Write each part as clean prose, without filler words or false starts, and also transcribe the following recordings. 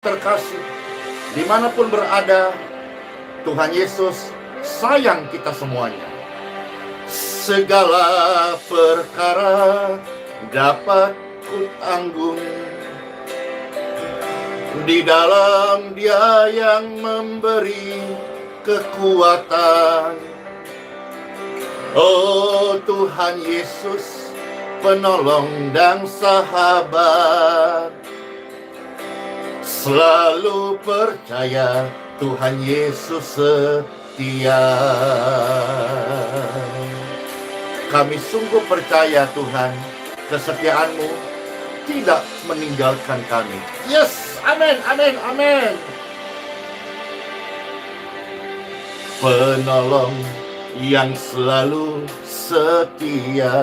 Terkasih, dimanapun berada, Tuhan Yesus sayang kita semuanya. Segala perkara dapat kutanggung di dalam Dia yang memberi kekuatan. Oh Tuhan Yesus, penolong dan sahabat, selalu percaya Tuhan Yesus setia. Kami sungguh percaya Tuhan, kesetiaan-Mu tidak meninggalkan kami. Yes, amin, amin, amin. Penolong yang selalu setia,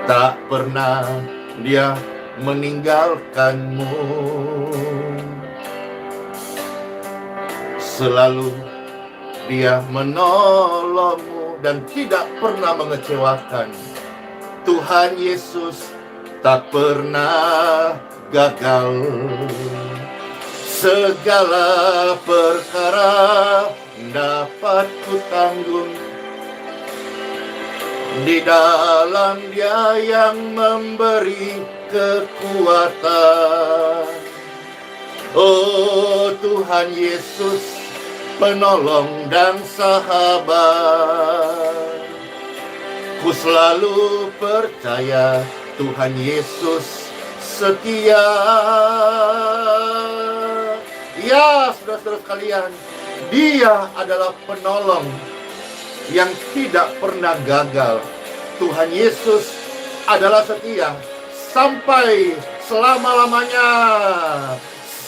tak pernah Dia meninggalkanmu. Selalu Dia menolongmu dan tidak pernah mengecewakan. Tuhan Yesus tak pernah gagal. Segala perkara dapat kutanggung di dalam Dia yang memberi kekuatan. Oh Tuhan Yesus, penolong dan sahabat, ku selalu percaya Tuhan Yesus setia. Ya saudara-saudara sekalian, Dia adalah penolong yang tidak pernah gagal. Tuhan Yesus adalah setia sampai selama-lamanya.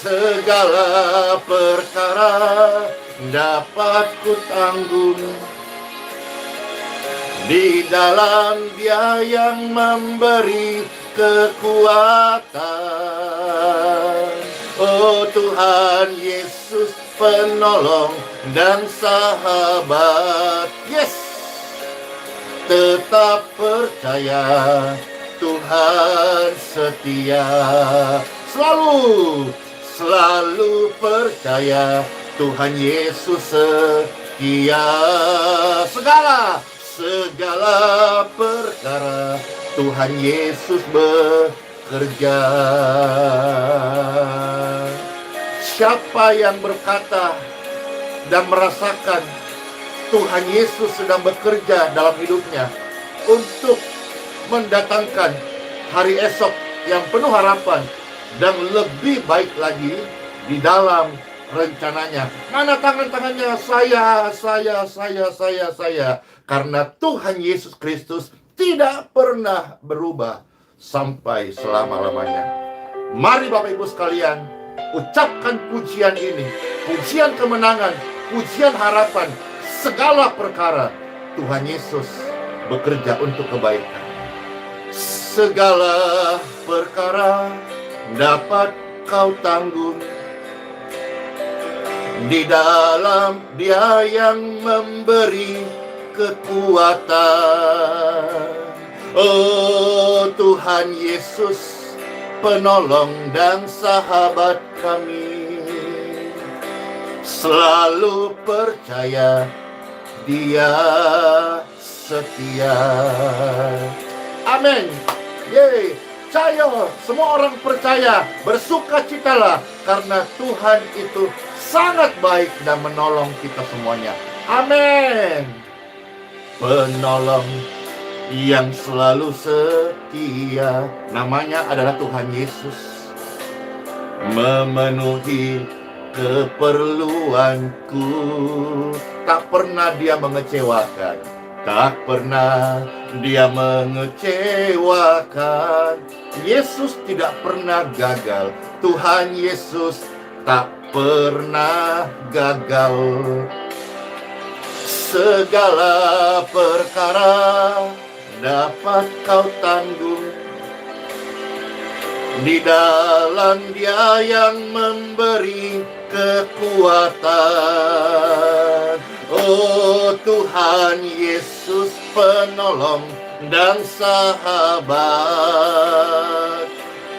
Segala perkara dapat kutanggung di dalam Dia yang memberi kekuatan. Oh Tuhan Yesus, penolong dan sahabat. Yes, tetap percaya Tuhan setia. Selalu percaya Tuhan Yesus setia. Segala perkara Tuhan Yesus bekerja. Siapa yang berkata dan merasakan Tuhan Yesus sedang bekerja dalam hidupnya untuk mendatangkan hari esok yang penuh harapan dan lebih baik lagi di dalam rencananya. Mana tangan-tangannya? Saya. Karena Tuhan Yesus Kristus tidak pernah berubah sampai selama-lamanya. Mari Bapak Ibu sekalian, ucapkan pujian ini, pujian kemenangan, pujian harapan, segala perkara Tuhan Yesus bekerja untuk kebaikan. Segala perkara dapat kau tanggung di dalam Dia yang memberi kekuatan. Oh Tuhan Yesus, penolong dan sahabat kami, selalu percaya Dia setia. Amin. Yeay. Cayo, semua orang percaya, bersukacitalah karena Tuhan itu sangat baik dan menolong kita semuanya. Amin. Penolong yang selalu setia, namanya adalah Tuhan Yesus, memenuhi keperluanku. Tak pernah Dia mengecewakan, tak pernah Dia mengecewakan. Yesus tidak pernah gagal. Tuhan Yesus tak pernah gagal. Segala perkara dapat kau tanggung di dalam Dia yang memberi kekuatan. Oh Tuhan Yesus, penolong dan sahabat,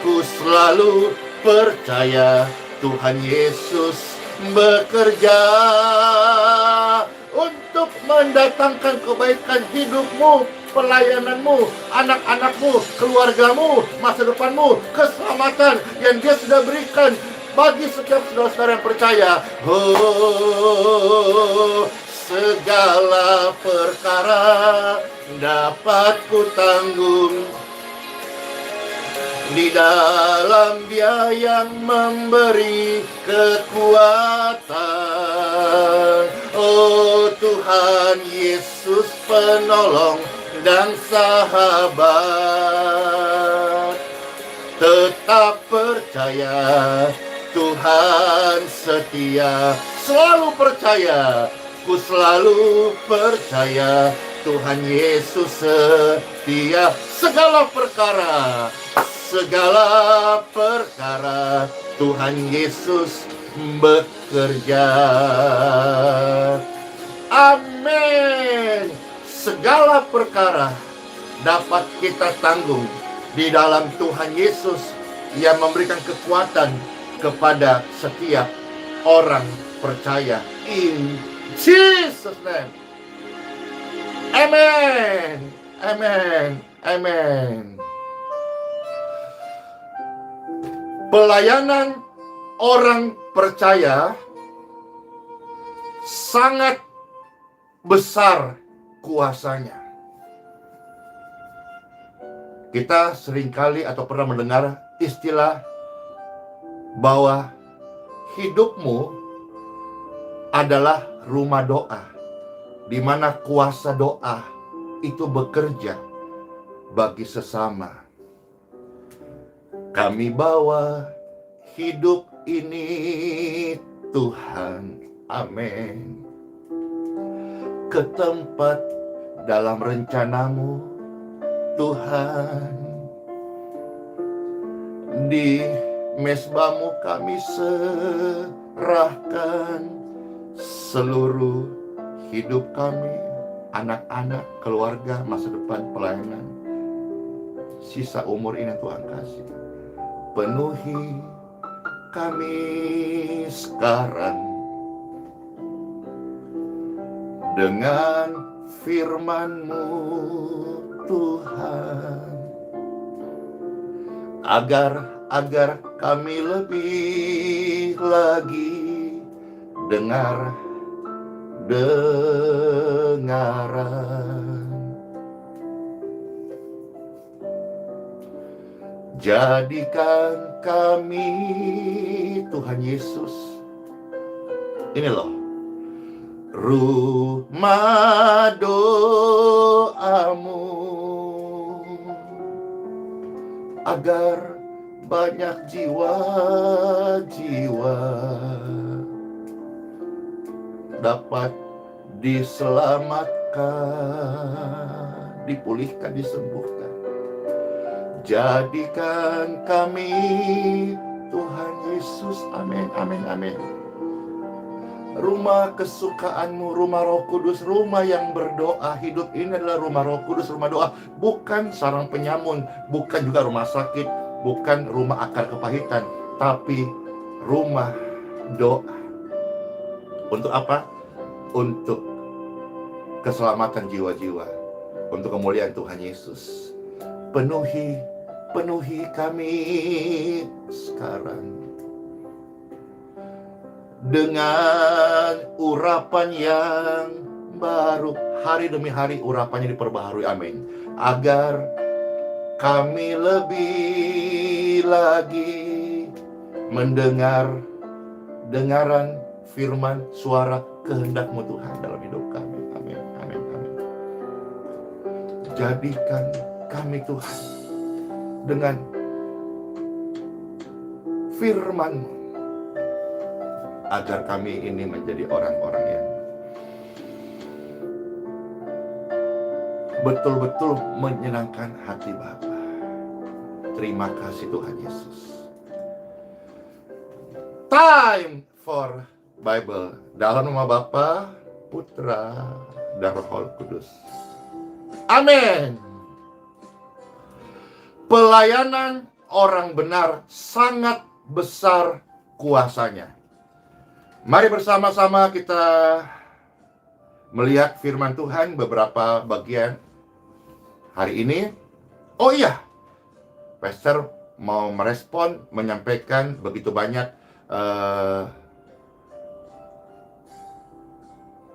ku selalu percaya Tuhan Yesus bekerja untuk mendatangkan kebaikan hidupmu, pelayananmu, anak-anakmu, keluargamu, masa depanmu, keselamatan yang Dia sudah berikan bagi setiap saudara-saudara yang percaya. Oh, segala perkara dapat ku tanggung di dalam Dia yang memberi kekuatan. Oh Tuhan Yesus penolong dan sahabat, tetap percaya Tuhan setia. Selalu percaya, ku selalu percaya Tuhan Yesus setia. Segala perkara Tuhan Yesus bekerja. Amin. Segala perkara dapat kita tanggung di dalam Tuhan Yesus yang memberikan kekuatan kepada setiap orang percaya. In Jesus' name. Amen. Amen. Amen. Pelayanan orang percaya sangat besar kuasanya. Kita seringkali atau pernah mendengar istilah bahwa hidupmu adalah rumah doa, di mana kuasa doa itu bekerja bagi sesama. Kami bawa hidup ini Tuhan, amin, ke tempat dalam rencanamu Tuhan. Di mesbahmu kami serahkan seluruh hidup kami, anak-anak, keluarga, masa depan, pelayanan, sisa umur ini Tuhan kasih. Penuhi kami sekarang dengan firman-Mu Tuhan, agar kami lebih lagi dengaran. Jadikan kami Tuhan Yesus, ini loh, rumah doamu, agar banyak jiwa-jiwa dapat diselamatkan, dipulihkan, disembuhkan. Jadikan kami Tuhan Yesus, amin, amin, amin, rumah kesukaan-Mu, rumah Roh Kudus, rumah yang berdoa. Hidup ini adalah rumah Roh Kudus, rumah doa, bukan sarang penyamun, bukan juga rumah sakit, bukan rumah akar kepahitan, tapi rumah doa. Untuk apa? Untuk keselamatan jiwa-jiwa, untuk kemuliaan Tuhan Yesus. Penuhi kami sekarang dengan urapan yang baru. Hari demi hari urapannya diperbaharui, amin. Agar kami lebih lagi dengaran firman suara kehendak-Mu Tuhan dalam hidup kami, amin, amin, amin. Jadikan kami Tuhan dengan firman-Mu, agar kami ini menjadi orang-orang yang betul-betul menyenangkan hati Bapa. Terima kasih Tuhan Yesus. Time for Bible. Dalam nama Bapa, Putra, dan Roh Kudus. Amin. Pelayanan orang benar sangat besar kuasanya. Mari bersama-sama kita melihat firman Tuhan beberapa bagian hari ini. Oh iya, Pastor mau merespon, menyampaikan begitu banyak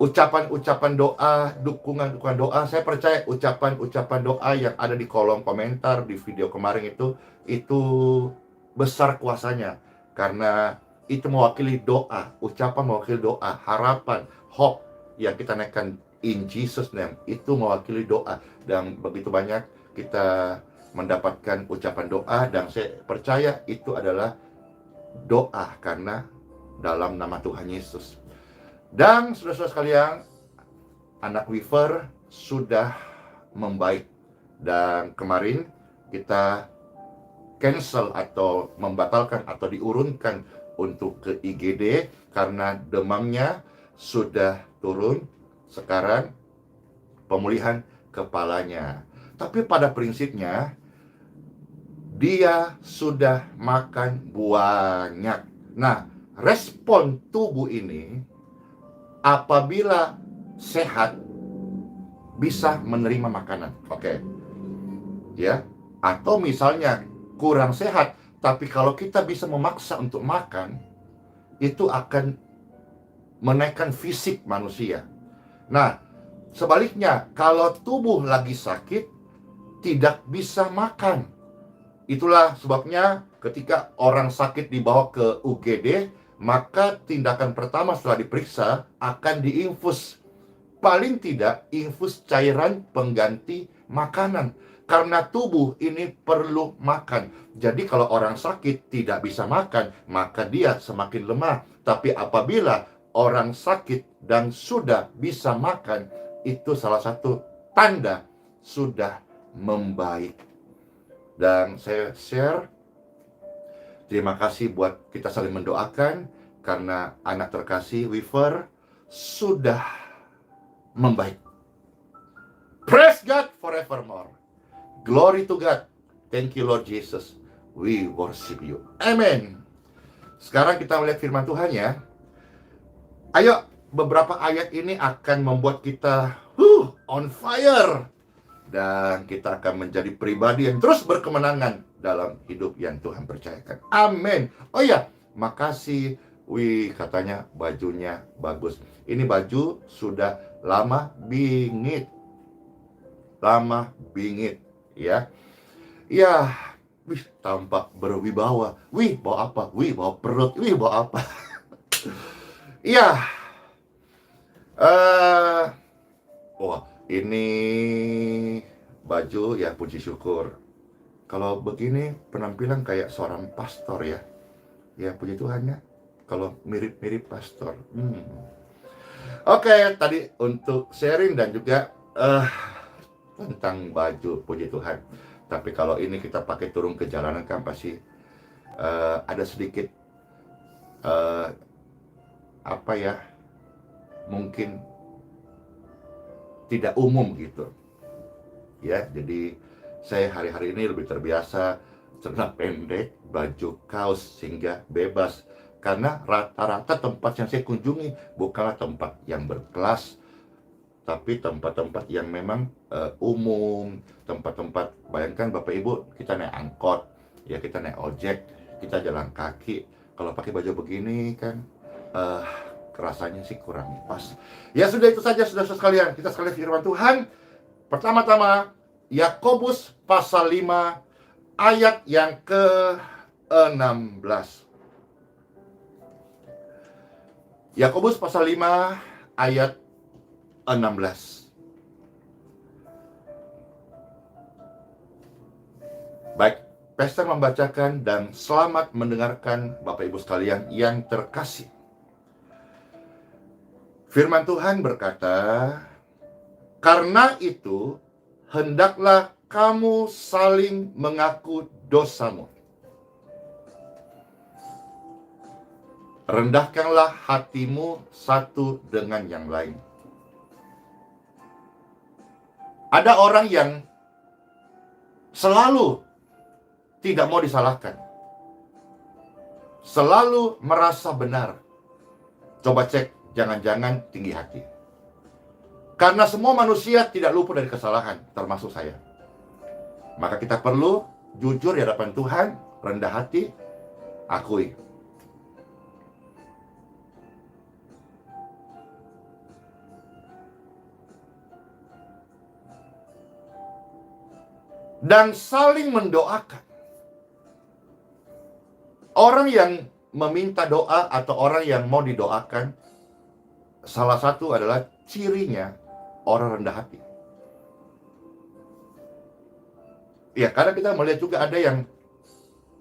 ucapan-ucapan doa, dukungan doa. Saya percaya ucapan-ucapan doa yang ada di kolom komentar di video kemarin itu besar kuasanya, karena itu mewakili doa, ucapan mewakili doa, harapan, hope yang kita naikkan in Jesus name, itu mewakili doa. Dan begitu banyak kita mendapatkan ucapan doa, dan saya percaya itu adalah doa karena dalam nama Tuhan Yesus. Dan saudara-saudara sekalian, anak Weaver sudah membaik. Dan kemarin kita cancel atau membatalkan atau diurunkan untuk ke IGD karena demamnya sudah turun. Sekarang pemulihan kepalanya. Tapi pada prinsipnya dia sudah makan banyak. Nah, respon tubuh ini apabila sehat bisa menerima makanan, oke. Ya, atau misalnya kurang sehat, tapi kalau kita bisa memaksa untuk makan, itu akan menaikkan fisik manusia. Nah, sebaliknya, kalau tubuh lagi sakit, tidak bisa makan. Itulah sebabnya ketika orang sakit dibawa ke UGD, maka tindakan pertama setelah diperiksa akan diinfus. Paling tidak infus cairan pengganti makanan. Karena tubuh ini perlu makan. Jadi kalau orang sakit tidak bisa makan, maka dia semakin lemah. Tapi apabila orang sakit dan sudah bisa makan, itu salah satu tanda sudah membaik. Dan saya share, terima kasih buat kita saling mendoakan, karena anak terkasih Weaver sudah membaik. Praise God forevermore. Glory to God. Thank you Lord Jesus. We worship you. Amen. Sekarang kita melihat firman Tuhan ya. Ayo, beberapa ayat ini akan membuat kita on fire. Dan kita akan menjadi pribadi yang terus berkemenangan dalam hidup yang Tuhan percayakan. Amin. Oh ya, makasih. Wih, katanya bajunya bagus. Ini baju sudah lama bingit. Lama bingit, ya. Ya, wih, tampak berwibawa. Wih, bawa apa? Wih, bawa perut. Wih, bawa apa? Ya. Wah, ini baju ya, puji syukur. Kalau begini penampilan kayak seorang pastor ya. Ya, puji Tuhan ya. Kalau mirip-mirip pastor. Oke, tadi untuk sharing dan juga tentang baju, puji Tuhan. Tapi kalau ini kita pakai turun ke jalanan kan pasti ada sedikit apa ya, mungkin tidak umum gitu. Ya, jadi saya hari-hari ini lebih terbiasa celana pendek, baju kaos sehingga bebas. Karena rata-rata tempat yang saya kunjungi bukanlah tempat yang berkelas, tapi tempat-tempat yang memang umum, tempat-tempat, bayangkan Bapak Ibu, kita naik angkot, ya kita naik ojek, kita jalan kaki, kalau pakai baju begini kan rasanya sih kurang pas. Ya sudah, itu saja saudara sekalian, kita sekalian firman Tuhan. Pertama-tama Yakobus pasal 5 ayat yang ke-16. Yakobus pasal 5 ayat 16. Baik, Pastor membacakan dan selamat mendengarkan Bapak Ibu sekalian yang terkasih. Firman Tuhan berkata, karena itu hendaklah kamu saling mengaku dosamu. Rendahkanlah hatimu satu dengan yang lain. Ada orang yang selalu tidak mau disalahkan, selalu merasa benar. Coba cek, jangan-jangan tinggi hati. Karena semua manusia tidak luput dari kesalahan, termasuk saya. Maka kita perlu jujur di hadapan Tuhan, rendah hati, akui. Dan saling mendoakan. Orang yang meminta doa atau orang yang mau didoakan, salah satu adalah cirinya orang rendah hati. Ya, karena kita melihat juga ada yang,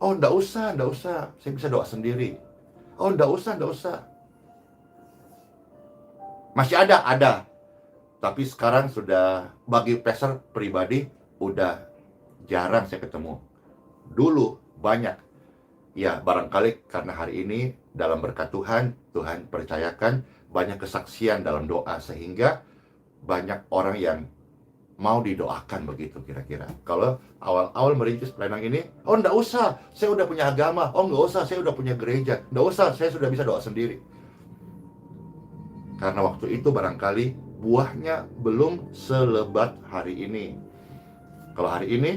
oh enggak usah, saya bisa doa sendiri. Oh enggak usah. Masih ada. Tapi sekarang sudah, bagi pastor pribadi, udah jarang saya ketemu. Dulu banyak. Ya, barangkali karena hari ini dalam berkat Tuhan percayakan banyak kesaksian dalam doa, sehingga banyak orang yang mau didoakan begitu kira-kira. Kalau awal-awal merintis pelayanan ini, oh enggak usah, saya udah punya agama. Oh enggak usah, saya udah punya gereja. Enggak usah, saya sudah bisa doa sendiri. Karena waktu itu barangkali buahnya belum selebat hari ini. Kalau hari ini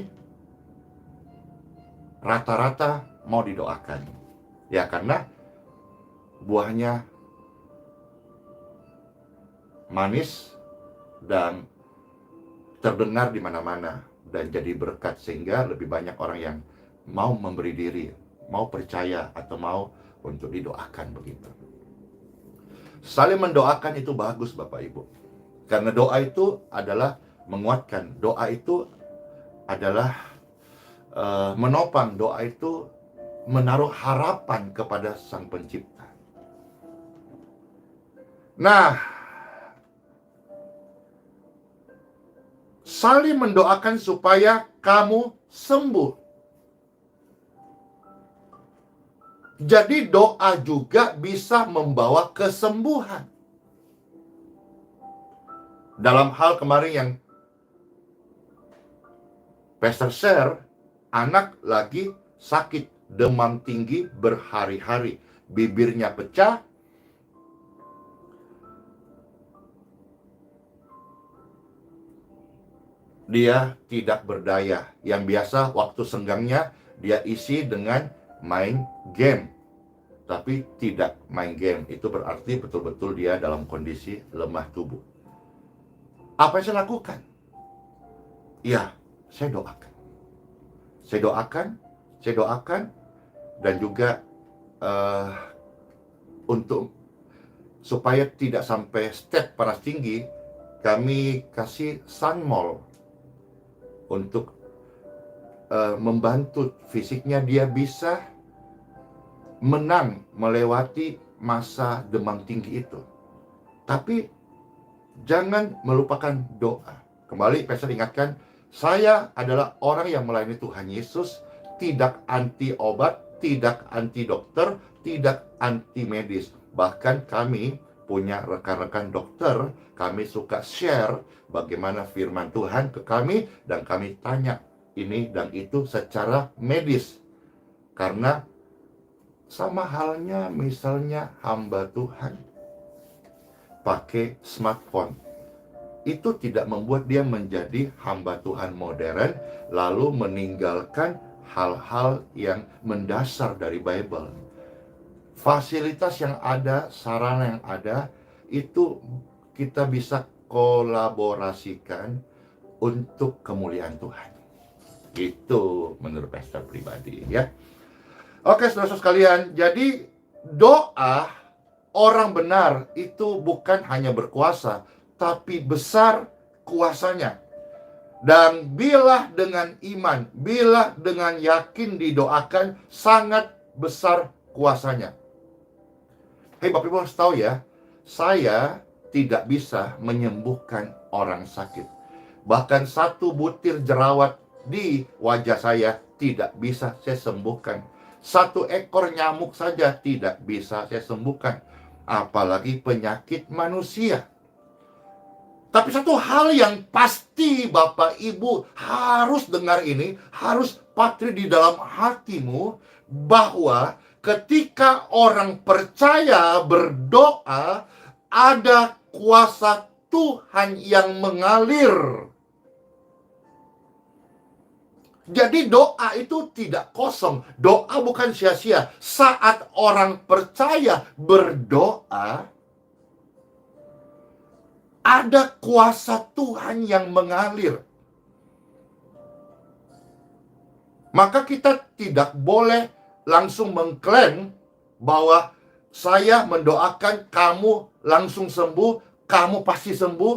rata-rata mau didoakan. Ya, karena buahnya manis dan terdengar di mana-mana dan jadi berkat, sehingga lebih banyak orang yang mau memberi diri, mau percaya atau mau untuk didoakan begitu. Saling mendoakan itu bagus Bapak Ibu. Karena doa itu adalah menguatkan. Doa itu adalah menopang. Doa itu menaruh harapan kepada Sang Pencipta. Nah, saling mendoakan supaya kamu sembuh. Jadi doa juga bisa membawa kesembuhan. Dalam hal kemarin yang pastor share, anak lagi sakit, demam tinggi berhari-hari, bibirnya pecah, dia tidak berdaya. Yang biasa waktu senggangnya dia isi dengan main game. Tapi tidak main game, itu berarti betul-betul dia dalam kondisi lemah tubuh. Apa yang saya lakukan? Ya, saya doakan. Saya doakan, dan juga untuk supaya tidak sampai step panas tinggi, kami kasih sunmol untuk membantu fisiknya dia bisa menang melewati masa demam tinggi itu. Tapi jangan melupakan doa. Kembali pastor ingatkan, saya adalah orang yang melayani Tuhan Yesus, tidak anti obat, tidak anti dokter, tidak anti medis. Bahkan kami punya rekan-rekan dokter, kami suka share bagaimana firman Tuhan ke kami, dan kami tanya ini dan itu secara medis. Karena sama halnya misalnya hamba Tuhan pakai smartphone, itu tidak membuat dia menjadi hamba Tuhan modern lalu meninggalkan hal-hal yang mendasar dari Bible. Fasilitas yang ada, sarana yang ada, itu kita bisa kolaborasikan untuk kemuliaan Tuhan. Itu menurut pastor pribadi ya. Oke, saudara sekalian, jadi doa orang benar itu bukan hanya berkuasa, tapi besar kuasanya. Dan bila dengan iman, bila dengan yakin didoakan, sangat besar kuasanya. Hei Bapak Ibu harus tahu ya, saya tidak bisa menyembuhkan orang sakit. Bahkan satu butir jerawat di wajah saya tidak bisa saya sembuhkan. Satu ekor nyamuk saja tidak bisa saya sembuhkan, apalagi penyakit manusia. Tapi satu hal yang pasti Bapak Ibu harus dengar ini, harus patri di dalam hatimu, bahwa ketika orang percaya berdoa, ada kuasa Tuhan yang mengalir. Jadi doa itu tidak kosong, doa bukan sia-sia. Saat orang percaya berdoa, ada kuasa Tuhan yang mengalir. Maka kita tidak boleh langsung mengklaim bahwa saya mendoakan kamu langsung sembuh, kamu pasti sembuh.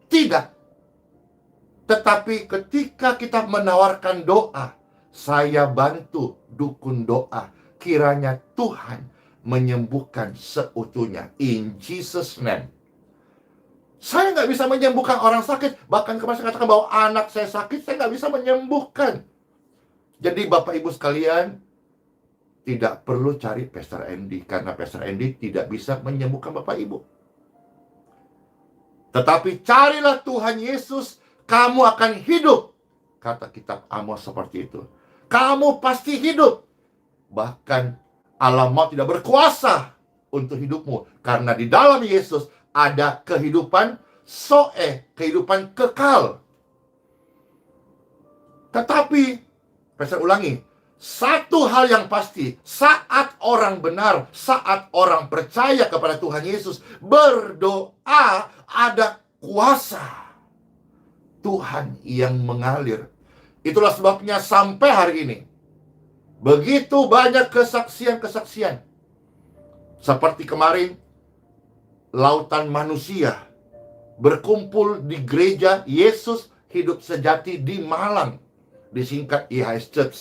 Tidak. Tetapi ketika kita menawarkan doa, saya bantu dukun doa, kiranya Tuhan menyembuhkan seutuhnya. In Jesus' name. Saya nggak bisa menyembuhkan orang sakit. Bahkan kemarin saya katakan bahwa anak saya sakit, saya nggak bisa menyembuhkan. Jadi Bapak Ibu sekalian, tidak perlu cari Pastor Andy, karena Pastor Andy tidak bisa menyembuhkan Bapak Ibu. Tetapi carilah Tuhan Yesus, kamu akan hidup. Kata kitab Amos seperti itu. Kamu pasti hidup. Bahkan alam maut tidak berkuasa untuk hidupmu. Karena di dalam Yesus ada kehidupan kehidupan kekal. Tetapi, saya ulangi, satu hal yang pasti, saat orang benar, saat orang percaya kepada Tuhan Yesus, berdoa, ada kuasa Tuhan yang mengalir. Itulah sebabnya sampai hari ini, begitu banyak kesaksian-kesaksian. Seperti kemarin, lautan manusia berkumpul di gereja Yesus Hidup Sejati di Malang, disingkat IHS Church.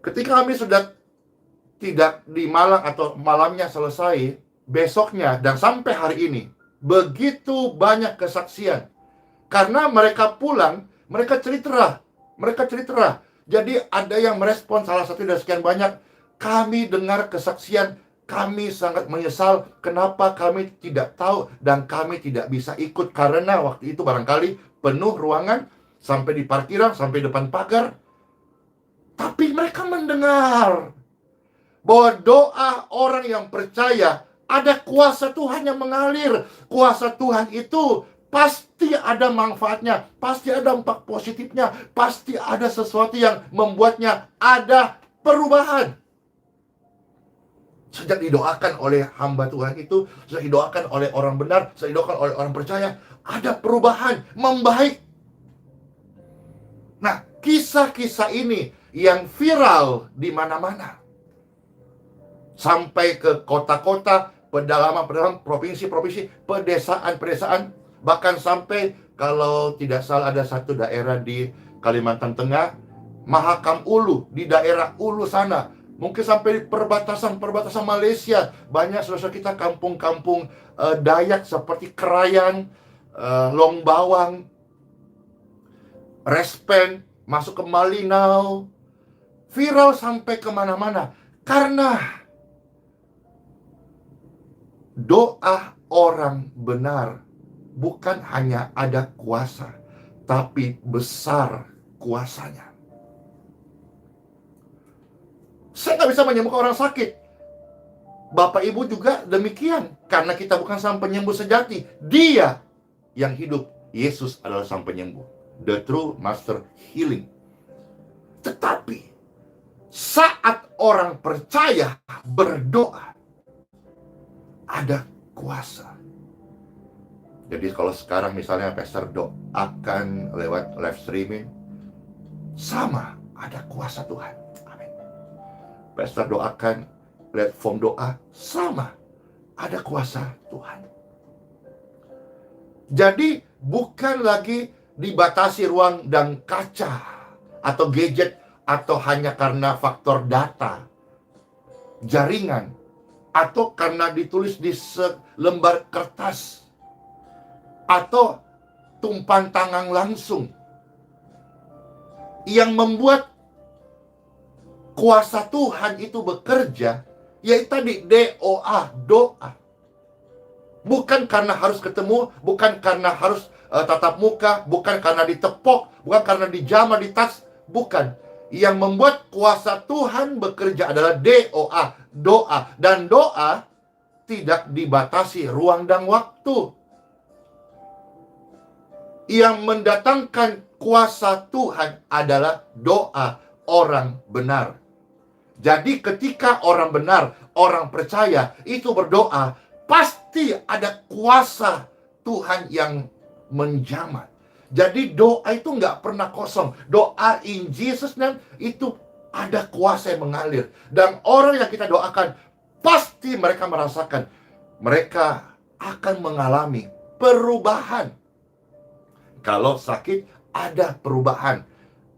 Ketika kami sudah tidak di Malang atau malamnya selesai, besoknya dan sampai hari ini, begitu banyak kesaksian. Karena mereka pulang, mereka cerita. Jadi ada yang merespon, salah satu dari sekian banyak, kami dengar kesaksian, kami sangat menyesal kenapa kami tidak tahu dan kami tidak bisa ikut. Karena waktu itu barangkali penuh ruangan, sampai di parkiran, sampai depan pagar. Tapi mereka mendengar bahwa doa orang yang percaya, ada kuasa Tuhan yang mengalir. Kuasa Tuhan itu pasti ada manfaatnya, pasti ada dampak positifnya, pasti ada sesuatu yang membuatnya ada perubahan. Sejak didoakan oleh hamba Tuhan itu, sejak didoakan oleh orang benar, sejak didoakan oleh orang percaya, ada perubahan, membaik. Nah, kisah-kisah ini yang viral di mana-mana. Sampai ke kota-kota, pedalaman, provinsi-provinsi, pedesaan-pedesaan, bahkan sampai, kalau tidak salah ada satu daerah di Kalimantan Tengah, Mahakam Ulu, di daerah Ulu sana. Mungkin sampai perbatasan Malaysia. Banyak saudara kita kampung-kampung Dayak seperti Krayan, Long Bawang, Respen, masuk ke Malinau. Viral sampai kemana-mana. Karena doa orang benar bukan hanya ada kuasa, tapi besar kuasanya. Saya nggak bisa menyembuhkan orang sakit. Bapak Ibu juga demikian. Karena kita bukan sang penyembuh sejati. Dia yang hidup. Yesus adalah sang penyembuh. The true master healing. Tetapi saat orang percaya berdoa, ada kuasa. Jadi kalau sekarang misalnya pastor doakan lewat live streaming, sama, ada kuasa Tuhan. Pastor doakan lewat form doa, sama, ada kuasa Tuhan. Jadi bukan lagi dibatasi ruang dan kaca atau gadget, atau hanya karena faktor data, jaringan, atau karena ditulis di selembar kertas, atau tumpan tangan langsung. Yang membuat kuasa Tuhan itu bekerja, yaitu tadi doa. Bukan karena harus ketemu, bukan karena harus tatap muka, bukan karena ditepok, bukan karena dijamah di tas, bukan. Yang membuat kuasa Tuhan bekerja adalah DOA, doa. Dan doa tidak dibatasi ruang dan waktu. Yang mendatangkan kuasa Tuhan adalah doa orang benar. Jadi ketika orang benar, orang percaya itu berdoa, pasti ada kuasa Tuhan yang menjamah. Jadi doa itu nggak pernah kosong. Doa in Jesus name itu ada kuasa yang mengalir. Dan orang yang kita doakan, pasti mereka merasakan, mereka akan mengalami perubahan. Kalau sakit, ada perubahan,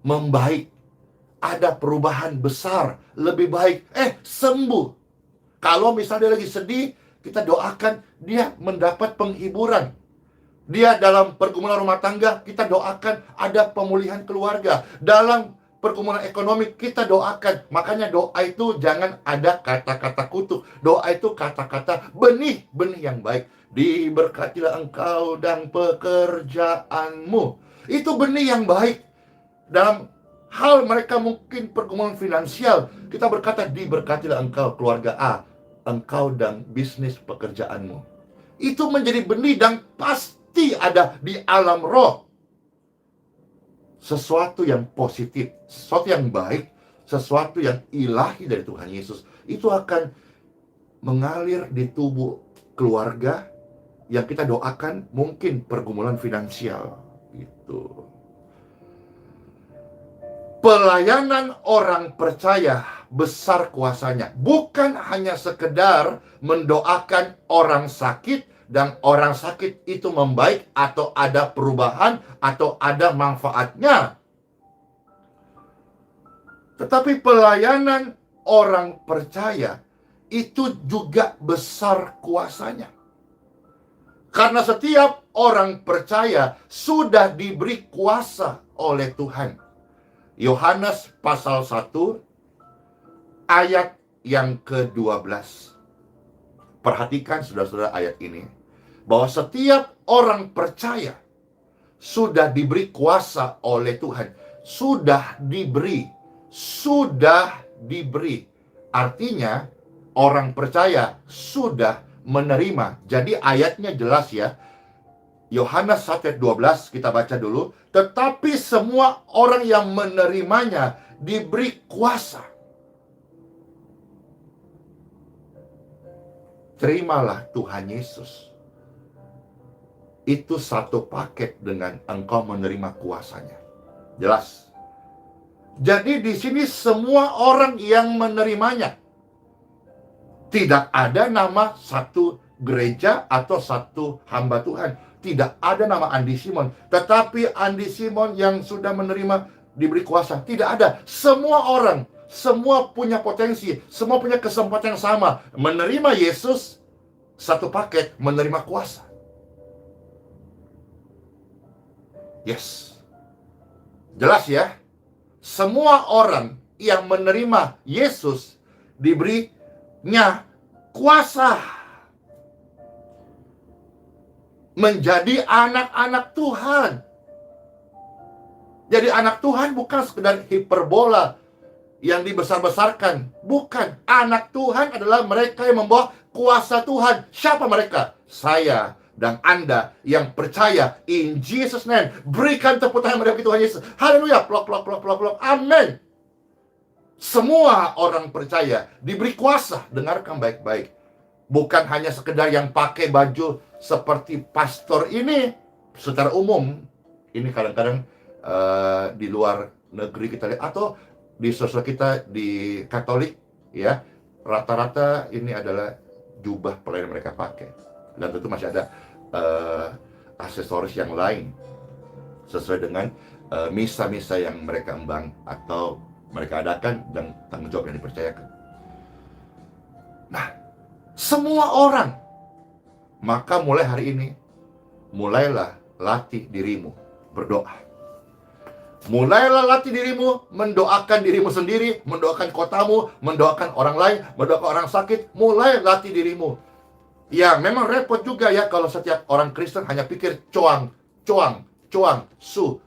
membaik. Ada perubahan besar, lebih baik, sembuh. Kalau misalnya dia lagi sedih, kita doakan dia mendapat penghiburan. Dia dalam pergumulan rumah tangga, kita doakan ada pemulihan keluarga. Dalam pergumulan ekonomi, kita doakan. Makanya doa itu jangan ada kata-kata kutuk. Doa itu kata-kata benih-benih yang baik. Diberkatilah engkau dan pekerjaanmu. Itu benih yang baik. Dalam hal mereka mungkin pergumulan finansial, kita berkata diberkatilah engkau keluarga A, engkau dan bisnis pekerjaanmu. Itu menjadi benih dan pasti ada di alam roh sesuatu yang positif, sesuatu yang baik, sesuatu yang ilahi dari Tuhan Yesus. Itu akan mengalir di tubuh keluarga yang kita doakan, mungkin pergumulan finansial gitu. Pelayanan orang percaya besar kuasanya. Bukan hanya sekedar mendoakan orang sakit dan orang sakit itu membaik atau ada perubahan atau ada manfaatnya. Tetapi pelayanan orang percaya itu juga besar kuasanya. Karena setiap orang percaya sudah diberi kuasa oleh Tuhan. Yohanes pasal 1 ayat yang ke-12. Perhatikan saudara-saudara ayat ini, bahwa setiap orang percaya sudah diberi kuasa oleh Tuhan. Sudah diberi. Artinya orang percaya sudah menerima. Jadi ayatnya jelas ya. Yohanes 1 ayat 12 kita baca dulu. Tetapi semua orang yang menerimanya diberi kuasa. Terimalah Tuhan Yesus. Itu satu paket dengan engkau menerima kuasanya. Jelas. Jadi di sini semua orang yang menerimanya. Tidak ada nama satu gereja atau satu hamba Tuhan. Tidak ada nama Andi Simon. Tetapi Andi Simon yang sudah menerima diberi kuasa. Tidak ada. Semua orang, semua punya potensi, semua punya kesempatan yang sama. Menerima Yesus, satu paket, menerima kuasa. Yes. Jelas ya? Semua orang yang menerima Yesus diberinya kuasa menjadi anak-anak Tuhan. Jadi anak Tuhan bukan sekedar hiperbola yang dibesar-besarkan. Bukan. Anak Tuhan adalah mereka yang membawa kuasa Tuhan. Siapa mereka? Saya dan Anda yang percaya in Jesus name. Berikan tepuk tangan bagi Tuhan Yesus. Haleluya. Plok, plok, plok, plok, plok. Amin. Semua orang percaya diberi kuasa. Dengarkan baik-baik. Bukan hanya sekedar yang pakai baju seperti pastor ini secara umum. Ini kadang-kadang di luar negeri kita lihat, atau di sosial kita di Katolik ya, rata-rata ini adalah jubah pelayan mereka pakai. Dan tentu masih ada aksesoris yang lain sesuai dengan misa-misa yang mereka embang atau mereka adakan dan tanggung jawab yang dipercayakan. Nah, semua orang. Maka mulai hari ini, mulailah latih dirimu berdoa. Mulailah latih dirimu mendoakan dirimu sendiri, mendoakan kotamu, mendoakan orang lain, mendoakan orang sakit. Mulai latih dirimu. Ya, memang repot juga ya kalau setiap orang Kristen hanya pikir cuang, cuang, cuang, su,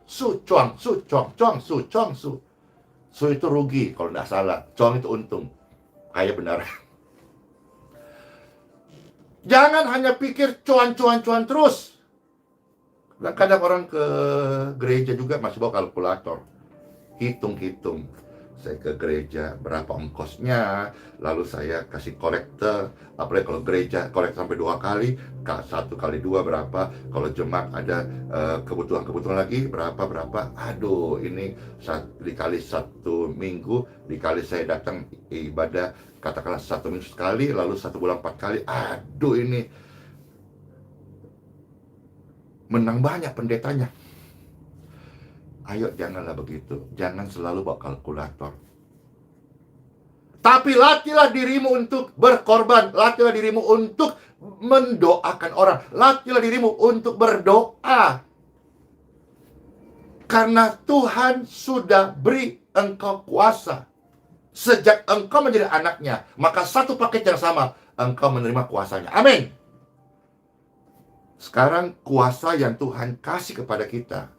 cuang, cuang, su, cuang, su. Su itu rugi kalau nggak salah, cuang itu untung. Kayak benar. Jangan hanya pikir cuan, cuan, cuan terus. Dan kadang orang ke gereja juga masih bawa kalkulator. Hitung-hitung. Saya ke gereja berapa ongkosnya, lalu saya kasih korektor. Apalagi kalau gereja kolek sampai 2 kali, 1 kali 2 berapa, kalau jemaat ada kebutuhan lagi berapa. Aduh, ini dikali 1 minggu, dikali saya datang ibadah katakanlah 1 minggu sekali, lalu 1 bulan 4 kali. Aduh, ini menang banyak pendetanya. Ayo, janganlah begitu. Jangan selalu bawa kalkulator. Tapi latihlah dirimu untuk berkorban. Latihlah dirimu untuk mendoakan orang. Latihlah dirimu untuk berdoa. Karena Tuhan sudah beri engkau kuasa. Sejak engkau menjadi anaknya, maka satu paket yang sama, engkau menerima kuasanya. Amin. Sekarang kuasa yang Tuhan kasih kepada kita.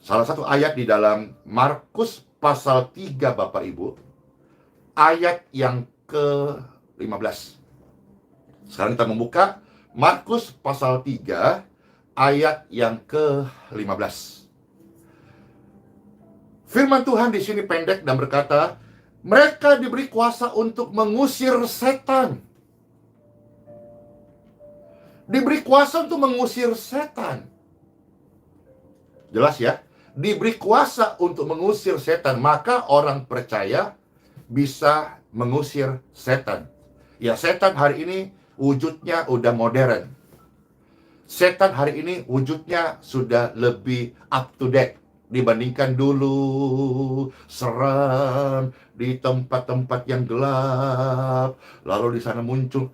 Salah satu ayat di dalam Markus pasal 3, Bapak Ibu, ayat yang ke-15. Sekarang kita membuka Markus pasal 3, ayat yang ke-15. Firman Tuhan di sini pendek dan berkata, mereka diberi kuasa untuk mengusir setan. Diberi kuasa untuk mengusir setan. Jelas ya? Diberi kuasa untuk mengusir setan, maka orang percaya bisa mengusir setan. Ya, setan hari ini wujudnya udah modern. Setan hari ini wujudnya sudah lebih up to date dibandingkan dulu. Seram di tempat-tempat yang gelap, lalu di sana muncul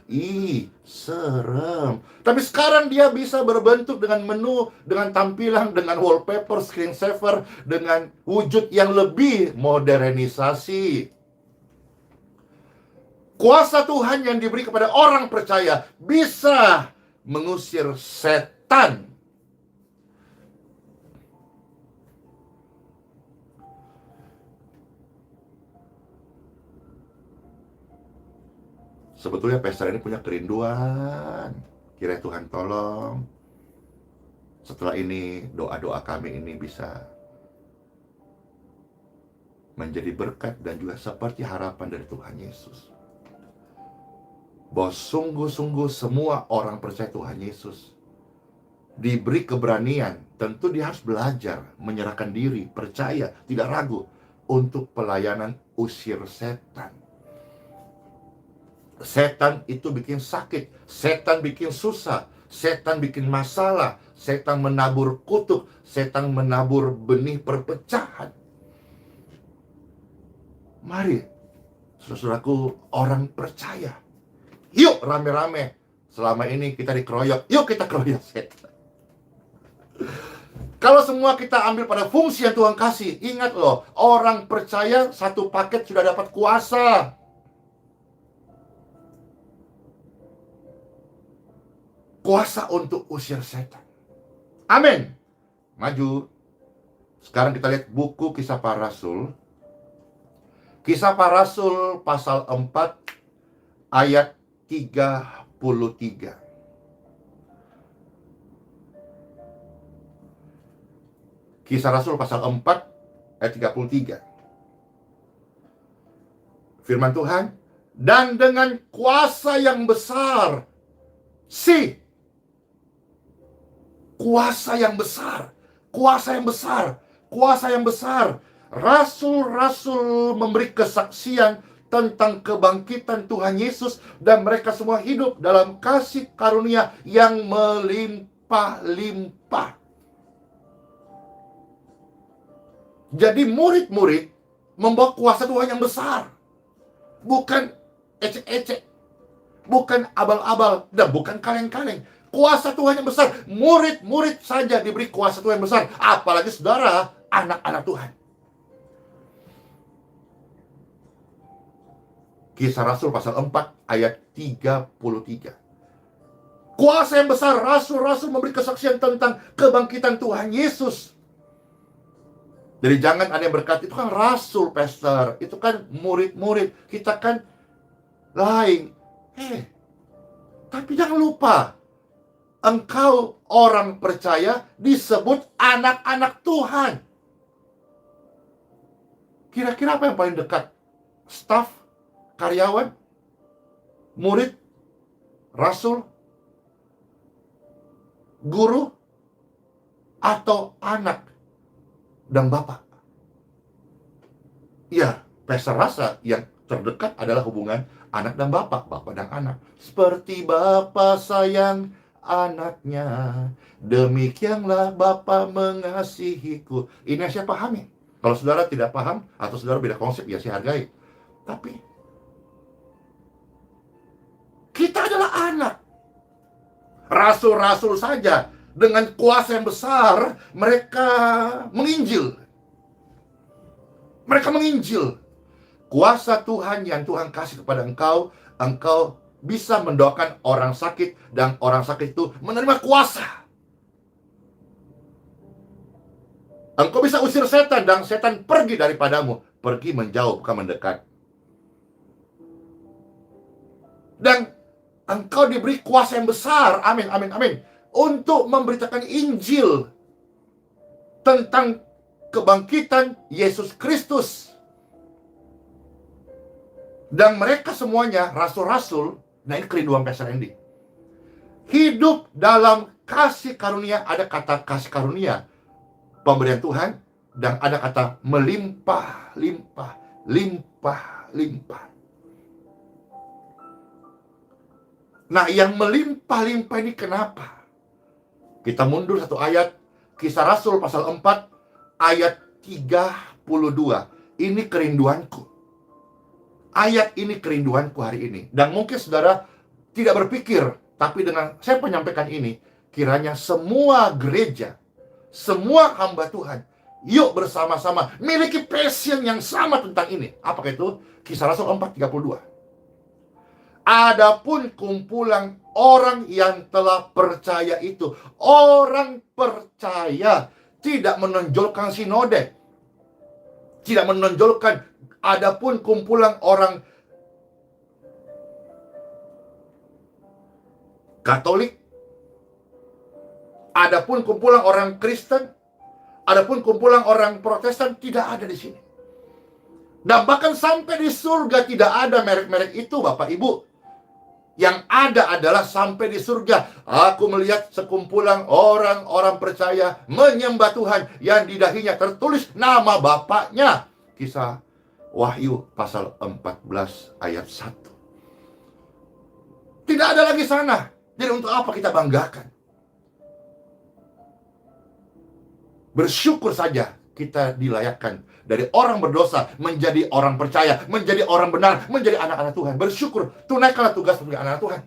ih, serem. Tapi sekarang dia bisa berbentuk dengan menu, dengan tampilan, dengan wallpaper, screensaver, dengan wujud yang lebih modernisasi. Kuasa Tuhan yang diberi kepada orang percaya bisa mengusir setan. Sebetulnya Pastor ini punya kerinduan. Kiranya Tuhan tolong, setelah ini doa-doa kami ini bisa menjadi berkat dan juga seperti harapan dari Tuhan Yesus. Bahwa sungguh-sungguh semua orang percaya Tuhan Yesus diberi keberanian. Tentu dia harus belajar menyerahkan diri, percaya, tidak ragu untuk pelayanan usir setan. Setan itu bikin sakit, setan bikin susah, setan bikin masalah, setan menabur kutuk, setan menabur benih perpecahan. Mari, saudaraku orang percaya, yuk rame-rame. Selama ini kita dikeroyok, yuk kita keroyok setan. Kalau semua kita ambil pada fungsi yang Tuhan kasih, ingat loh, orang percaya satu paket sudah dapat kuasa. Kuasa untuk usir setan. Amin. Maju. Sekarang kita lihat buku Kisah Para Rasul. Kisah Para Rasul pasal 4 ayat 33. Kisah Rasul pasal 4 ayat 33. Firman Tuhan, dan dengan kuasa yang besar, kuasa yang besar, kuasa yang besar, kuasa yang besar. Rasul-rasul memberi kesaksian tentang kebangkitan Tuhan Yesus, dan mereka semua hidup dalam kasih karunia yang melimpah-limpah. Jadi murid-murid membawa kuasa Tuhan yang besar, bukan ecek-ecek, bukan abal-abal, dan bukan kaleng-kaleng. Kuasa Tuhan yang besar. Murid-murid saja diberi kuasa Tuhan yang besar, apalagi saudara, anak-anak Tuhan. Kisah Rasul pasal 4 ayat 33. Kuasa yang besar, rasul-rasul memberi kesaksian tentang kebangkitan Tuhan Yesus. Jadi jangan ada yang berkata, itu kan rasul, pastor, itu kan murid-murid, kita kan lain. Tapi jangan lupa, engkau orang percaya disebut anak-anak Tuhan. Kira-kira apa yang paling dekat? Staf, karyawan, murid, rasul, guru, atau anak dan bapak? Ya, pastor rasa yang terdekat adalah hubungan anak dan bapak dan anak. Seperti bapa sayang anaknya, demikianlah bapa mengasihiku. Ini yang saya pahami. Kalau saudara tidak paham atau saudara beda konsep, ya saya hargai. Tapi kita adalah anak. Rasul-rasul saja dengan kuasa yang besar, mereka menginjil. Mereka menginjil. Kuasa Tuhan yang Tuhan kasih kepada engkau, engkau bisa mendoakan orang sakit, dan orang sakit itu menerima kuasa. Engkau bisa usir setan, dan setan pergi daripadamu. Pergi menjauh, bukan mendekat. Dan engkau diberi kuasa yang besar, amin, amin, amin, untuk memberitakan Injil tentang kebangkitan Yesus Kristus. Dan mereka semuanya, rasul-rasul, nah ini kerinduan Pastor Andy, hidup dalam kasih karunia. Ada kata kasih karunia, pemberian Tuhan, dan ada kata melimpah, limpah, limpah, limpah. Nah, yang melimpah-limpah ini kenapa? Kita mundur satu ayat, Kisah Rasul pasal 4 ayat 32. Ini kerinduanku. Ayat ini kerinduanku hari ini. Dan mungkin saudara tidak berpikir, tapi dengan saya menyampaikan ini, kiranya semua gereja, semua hamba Tuhan, yuk bersama-sama miliki passion yang sama tentang ini. Apakah itu? Kisah Rasul 4:32. Adapun kumpulan orang yang telah percaya itu, orang percaya, tidak menonjolkan sinode, tidak menonjolkan. Adapun kumpulan orang Katolik, adapun kumpulan orang Kristen, adapun kumpulan orang Protestan, tidak ada di sini. Dan bahkan sampai di surga tidak ada merek-merek itu, Bapak Ibu. Yang ada adalah sampai di surga, aku melihat sekumpulan orang-orang percaya menyembah Tuhan, yang di dahinya tertulis nama Bapaknya. Kisah Wahyu pasal 14 ayat 1. Tidak ada lagi sana. Jadi untuk apa kita banggakan? Bersyukur saja kita dilayakkan dari orang berdosa menjadi orang percaya, menjadi orang benar, menjadi anak-anak Tuhan. Bersyukur, tunaikanlah tugas sebagai anak Tuhan.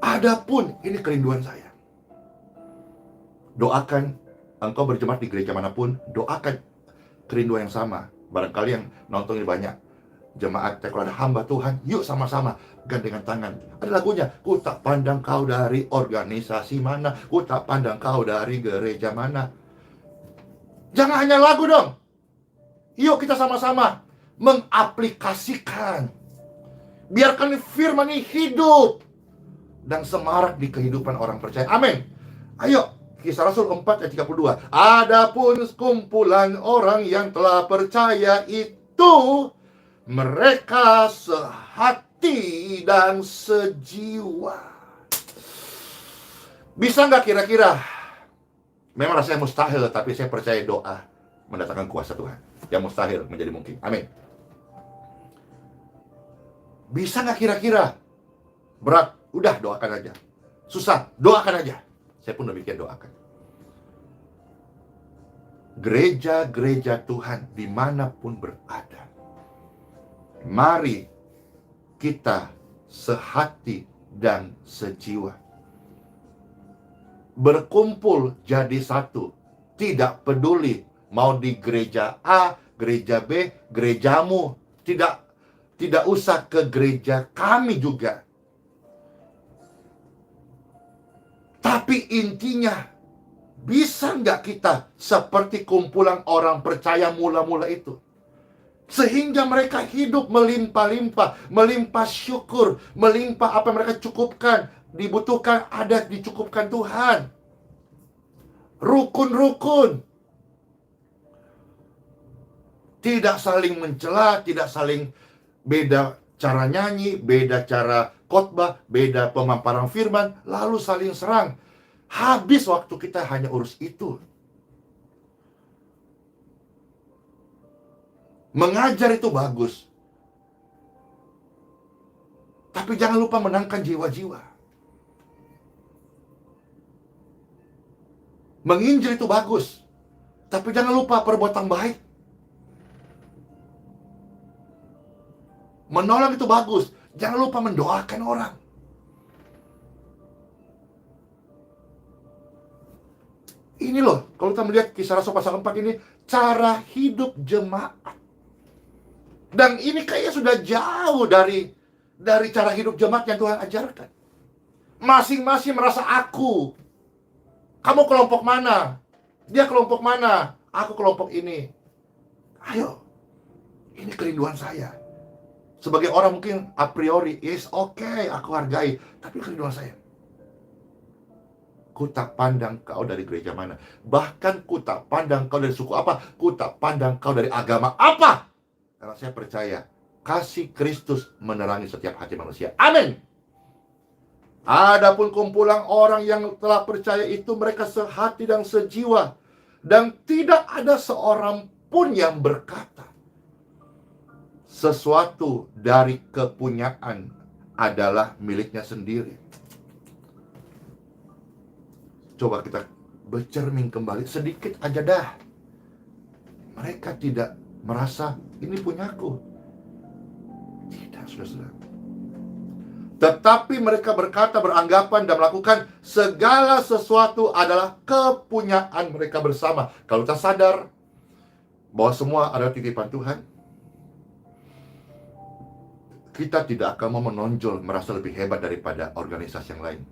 Adapun, ini kerinduan saya, doakan engkau berjemaat di gereja manapun, doakan kerinduan yang sama. Barangkali yang nonton ini banyak jemaat, kalau ada hamba Tuhan, yuk sama-sama gandengan tangan. Ada lagunya, ku tak pandang kau dari organisasi mana, ku tak pandang kau dari gereja mana. Jangan hanya lagu dong. Yuk kita sama-sama mengaplikasikan. Biarkan firman ini hidup dan semarak di kehidupan orang percaya. Amin. Ayo, Kisah Rasul 4 ayat 32. Adapun kumpulan orang yang telah percaya itu, mereka sehati dan sejiwa. Bisa nggak kira-kira? Memang rasanya mustahil, tapi saya percaya doa mendatangkan kuasa Tuhan. Yang mustahil menjadi mungkin. Amin. Bisa nggak kira-kira? Berat, udah doakan aja. Susah, doakan aja. Saya pun demikian doakan. Gereja-gereja Tuhan dimanapun berada, mari kita sehati dan sejiwa, berkumpul jadi satu. Tidak peduli mau di gereja A, gereja B, gerejamu. Tidak usah ke gereja kami juga. Tapi intinya, bisa nggak kita seperti kumpulan orang percaya mula-mula itu? Sehingga mereka hidup melimpah-limpah, melimpah syukur, melimpah apa yang mereka cukupkan, dibutuhkan, ada dicukupkan Tuhan. Rukun-rukun. Tidak saling mencela, tidak saling beda cara nyanyi, beda cara khotbah, beda pemaparan firman, lalu saling serang. Habis waktu kita hanya urus itu. Mengajar itu bagus, tapi jangan lupa menangkan jiwa-jiwa. Menginjil itu bagus, tapi jangan lupa perbuatan baik. Menolong itu bagus, jangan lupa mendoakan orang. Ini loh, kalau kita melihat Kisah Rasul pasal 4 ini, cara hidup jemaat. Dan ini kayaknya sudah jauh dari cara hidup jemaat yang Tuhan ajarkan. Masing-masing merasa aku. Kamu kelompok mana? Dia kelompok mana? Aku kelompok ini. Ayo, ini kerinduan saya. Sebagai orang mungkin a priori, yes, oke, aku hargai. Tapi kerinduan saya, ku tak pandang kau dari gereja mana. Bahkan ku tak pandang kau dari suku apa. Ku tak pandang kau dari agama apa. Karena saya percaya kasih Kristus menerangi setiap hati manusia. Amin. Adapun kumpulan orang yang telah percaya itu, mereka sehati dan sejiwa, dan tidak ada seorang pun yang berkata sesuatu dari kepunyaan adalah miliknya sendiri. Coba kita bercermin kembali sedikit aja dah. Mereka tidak merasa ini punyaku. Tidak, saudara-saudara. Tetapi mereka berkata, beranggapan dan melakukan segala sesuatu adalah kepunyaan mereka bersama. Kalau kita sadar bahwa semua adalah titipan Tuhan, kita tidak akan mau menonjol, merasa lebih hebat daripada organisasi yang lain.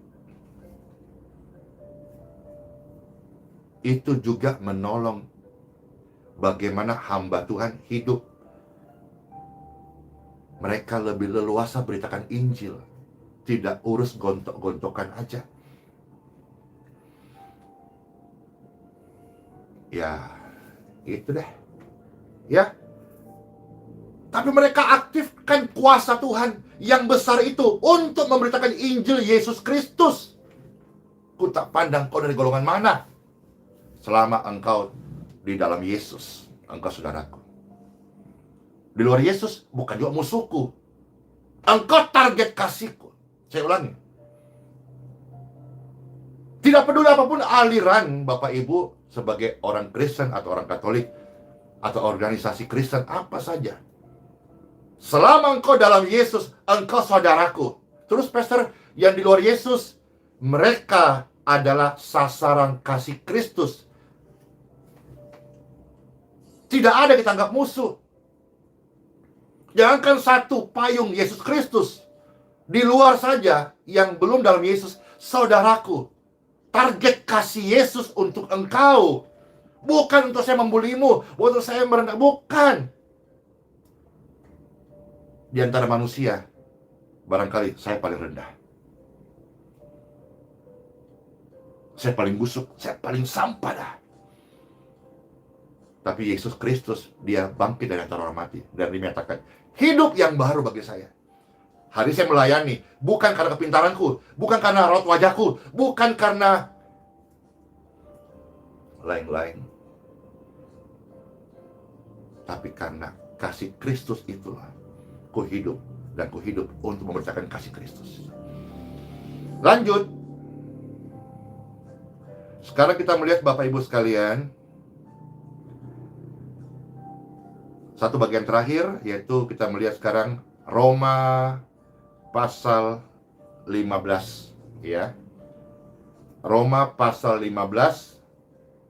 Itu juga menolong bagaimana hamba Tuhan hidup. Mereka lebih leluasa beritakan Injil, tidak urus gontok-gontokan aja. Ya, itu deh. Ya. Tapi mereka aktifkan kuasa Tuhan yang besar itu untuk memberitakan Injil Yesus Kristus. Ku tak pandang kau dari golongan mana. Selama engkau di dalam Yesus, engkau saudaraku. Di luar Yesus, bukan juga musuhku. Engkau target kasihku. Saya ulangi. Tidak peduli apapun aliran Bapak Ibu sebagai orang Kristen atau orang Katolik atau organisasi Kristen apa saja. Selama engkau dalam Yesus, engkau saudaraku. Terus pastor, yang di luar Yesus, mereka adalah sasaran kasih Kristus. Tidak ada ditanggap musuh. Jangankan satu payung Yesus Kristus. Di luar saja, yang belum dalam Yesus, saudaraku. Target kasih Yesus untuk engkau. Bukan untuk saya membulimu, untuk saya merendah. Bukan. Di antara manusia, barangkali saya paling rendah. Saya paling busuk, saya paling sampah dah. Tapi Yesus Kristus, dia bangkit dari antara orang mati. Dan dinyatakan, hidup yang baru bagi saya. Hari saya melayani, bukan karena kepintaranku, bukan karena raut wajahku, bukan karena lain-lain. Tapi karena kasih Kristus itulah ku hidup, dan ku hidup untuk memberitakan kasih Kristus. Lanjut. Sekarang kita melihat Bapak Ibu sekalian, satu bagian terakhir, yaitu kita melihat sekarang Roma pasal 15, ya. Roma pasal 15,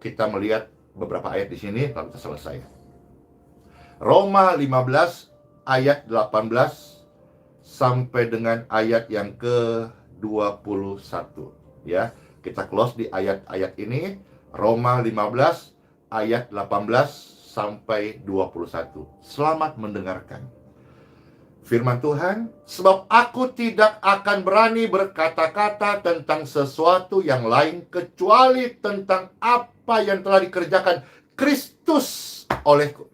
kita melihat beberapa ayat di sini, lalu kita selesai. Roma 15 ayat 18 sampai dengan ayat yang ke-21 ya. Kita close di ayat-ayat ini. Roma 15 ayat 18 sampai 21. Selamat mendengarkan firman Tuhan. Sebab aku tidak akan berani berkata-kata tentang sesuatu yang lain kecuali tentang apa yang telah dikerjakan Kristus olehku.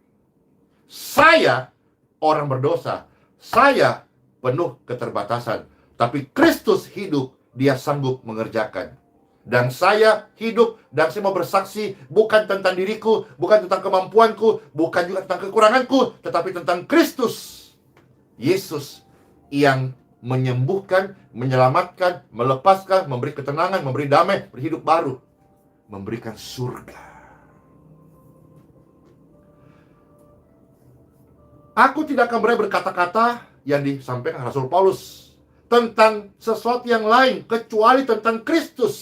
Saya orang berdosa, saya penuh keterbatasan, tapi Kristus hidup, dia sanggup mengerjakan. Dan saya hidup dan saya mau bersaksi bukan tentang diriku, bukan tentang kemampuanku, bukan juga tentang kekuranganku, tetapi tentang Kristus Yesus yang menyembuhkan, menyelamatkan, melepaskan, memberi ketenangan, memberi damai, memberi hidup baru, memberikan surga. Aku tidak akan berani berkata-kata yang disampaikan Rasul Paulus tentang sesuatu yang lain kecuali tentang Kristus,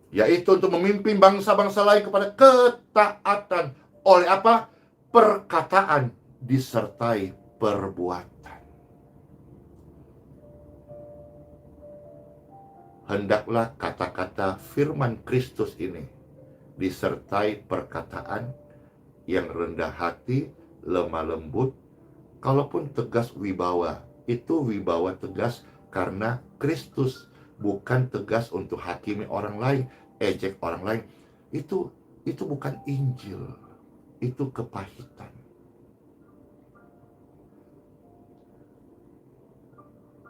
yaitu untuk memimpin bangsa-bangsa lain kepada ketaatan. Oleh apa? Perkataan disertai perbuatan. Hendaklah kata-kata firman Kristus ini disertai perkataan yang rendah hati, lemah lembut, kalaupun tegas wibawa. Itu wibawa tegas karena Kristus, bukan tegas untuk hakimi orang lain, ejek orang lain. Itu bukan Injil, itu kepahitan.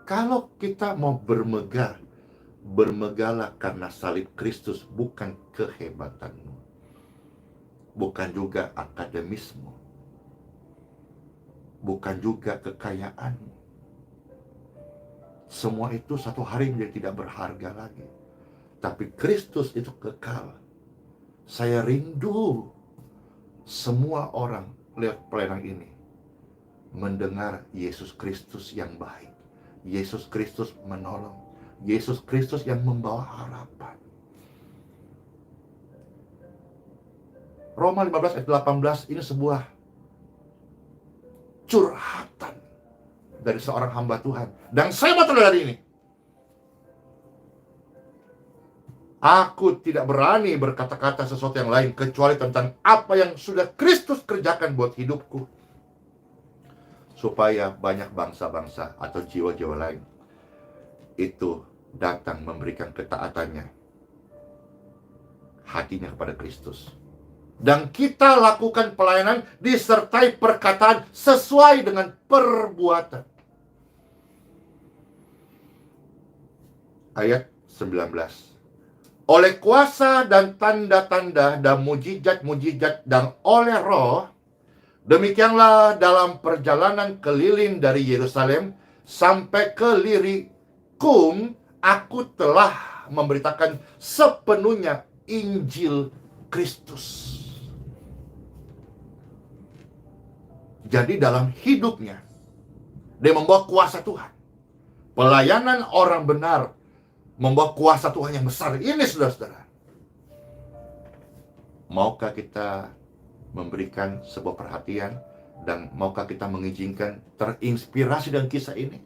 Kalau kita mau bermegah, bermegahlah karena salib Kristus, bukan kehebatanmu, bukan juga akademismu, bukan juga kekayaanmu. Semua itu satu hari menjadi tidak berharga lagi. Tapi Kristus itu kekal. Saya rindu semua orang lewat pelayanan ini mendengar Yesus Kristus yang baik, Yesus Kristus menolong, Yesus Kristus yang membawa harapan. Roma 15 ayat 18 ini sebuah curhatan dari seorang hamba Tuhan. Dan saya mau dari ini. Aku tidak berani berkata-kata sesuatu yang lain kecuali tentang apa yang sudah Kristus kerjakan buat hidupku, supaya banyak bangsa-bangsa atau jiwa-jiwa lain itu datang memberikan ketaatannya, hatinya kepada Kristus. Dan kita lakukan pelayanan disertai perkataan sesuai dengan perbuatan. Ayat 19. Oleh kuasa dan tanda-tanda dan mujizat-mujizat dan oleh Roh, demikianlah dalam perjalanan keliling dari Yerusalem sampai ke Lirikum, aku telah memberitakan sepenuhnya Injil Kristus. Jadi dalam hidupnya, dia membawa kuasa Tuhan. Pelayanan orang benar membawa kuasa Tuhan yang besar. Ini saudara-saudara. Maukah kita memberikan sebuah perhatian, dan maukah kita mengizinkan terinspirasi dengan kisah ini?